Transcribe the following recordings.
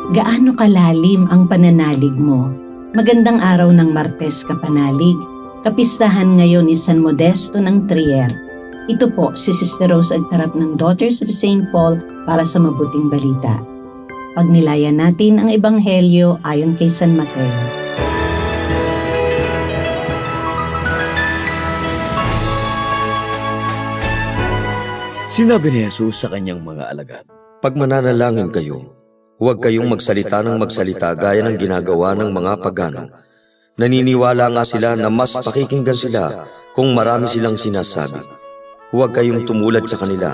Gaano kalalim ang pananalig mo? Magandang araw ng Martes Kapanalig. Kapistahan ngayon ni San Modesto ng Trier. Ito po si Sister Rose Agtarap ng Daughters of St. Paul para sa mabuting balita. Pagnilayan natin ang Ebanghelyo ayon kay San Mateo. Sinabi ni Jesus sa kanyang mga alagad, "Pag mananalangin kayo, huwag kayong magsalita ng magsalita gaya ng ginagawa ng mga pagano. Naniniwala nga sila na mas pakikinggan sila kung marami silang sinasabi. Huwag kayong tumulad sa kanila.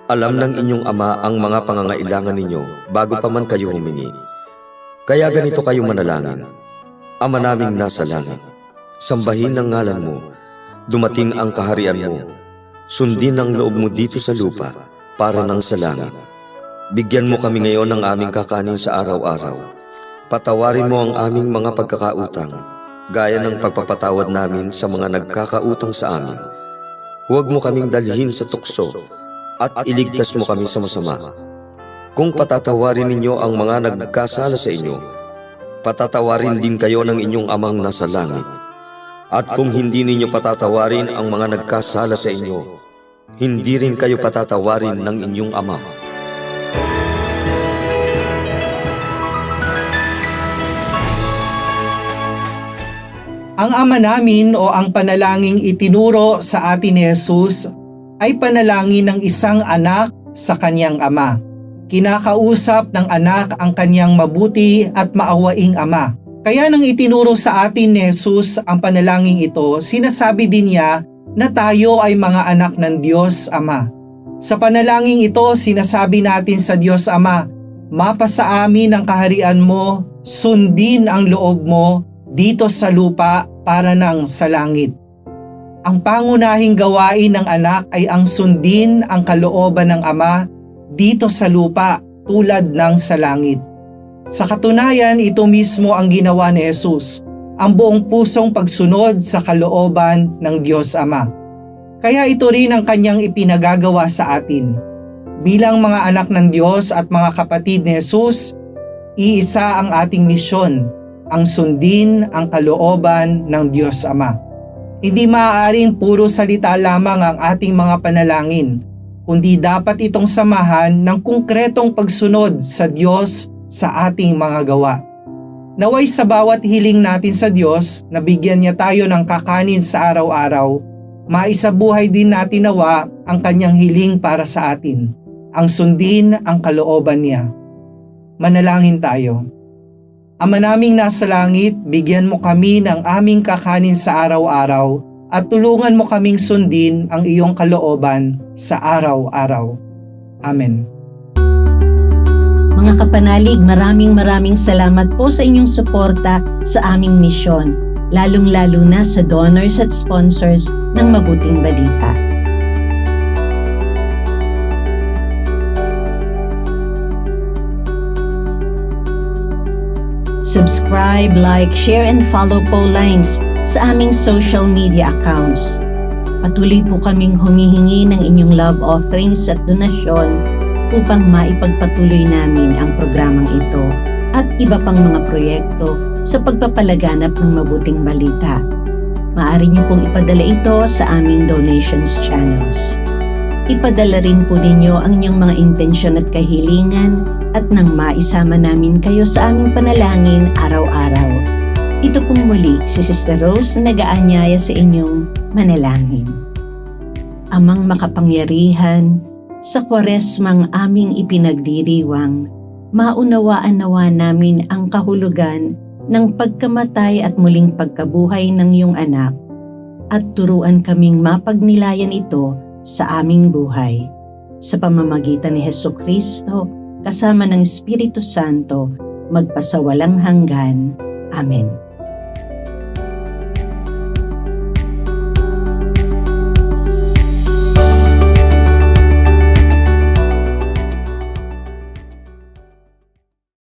Alam ng inyong Ama ang mga pangangailangan ninyo bago pa man kayo humingi. Kaya ganito kayo manalangin, Ama naming nasa langit, sambahin ang ngalan mo, dumating ang kaharian mo, sundin ang loob mo dito sa lupa para nang sa langit. Bigyan mo kami ngayon ng aming kakanin sa araw-araw. Patawarin mo ang aming mga pagkakautang, gaya ng pagpapatawad namin sa mga nagkakautang sa amin. Huwag mo kaming dalhin sa tukso, at iligtas mo kami sa masama. Kung patatawarin ninyo ang mga nagkasala sa inyo, patatawarin din kayo ng inyong Amang nasa langit. At kung hindi ninyo patatawarin ang mga nagkasala sa inyo, hindi rin kayo patatawarin ng inyong Ama." Ang Ama namin o ang panalangin itinuro sa atin ni Jesus ay panalangin ng isang anak sa kanyang ama. Kinakausap ng anak ang kanyang mabuti at maawaing ama. Kaya nang itinuro sa atin ni Jesus ang panalangin ito, sinasabi din niya na tayo ay mga anak ng Diyos Ama. Sa panalangin ito, sinasabi natin sa Diyos Ama, "Mapasa amin ang kaharian mo, sundin ang loob mo dito sa lupa para nang sa langit." Ang pangunahing gawain ng anak ay ang sundin ang kalooban ng Ama dito sa lupa tulad ng sa langit. Sa katunayan, ito mismo ang ginawa ni Jesus, ang buong pusong pagsunod sa kalooban ng Diyos Ama. Kaya ito rin ang kanyang ipinagagawa sa atin. Bilang mga anak ng Diyos at mga kapatid ni Jesus, iisa ang ating misyon, ang sundin ang kalooban ng Diyos Ama. Hindi maaaring puro salita lamang ang ating mga panalangin, kundi dapat itong samahan ng konkretong pagsunod sa Diyos sa ating mga gawa. Naway sa bawat hiling natin sa Diyos na bigyan niya tayo ng kakanin sa araw-araw, maisabuhay din natin nawa ang kanyang hiling para sa atin, ang sundin ang kalooban niya. Manalangin tayo. Ama naming nasa langit, bigyan mo kami ng aming kakanin sa araw-araw at tulungan mo kaming sundin ang iyong kalooban sa araw-araw. Amen. Mga kapanalig, maraming salamat po sa inyong suporta sa aming misyon, lalong-lalo na sa donors at sponsors ng Mabuting Balita. Subscribe, like, share, and follow po lines sa aming social media accounts. Patuloy po kaming humihingi ng inyong love offerings at donasyon upang maipagpatuloy namin ang programang ito at iba pang mga proyekto sa pagpapalaganap ng mabuting balita. Maaari niyo pong ipadala ito sa aming donations channels. Ipadala rin po ninyo ang inyong mga intensyon at kahilingan at nang maisama namin kayo sa aming panalangin araw-araw. Ito pong muli si Sister Rose na nag-aanyaya sa inyong manalangin. Amang makapangyarihan, sa Kwaresmang aming ipinagdiriwang, maunawaan nawa namin ang kahulugan ng pagkamatay at muling pagkabuhay ng iyong anak at turuan kaming mapagnilayan ito sa aming buhay. Sa pamamagitan ni Hesukristo, kasama ng Espiritu Santo, magpasawalang hanggan. Amen.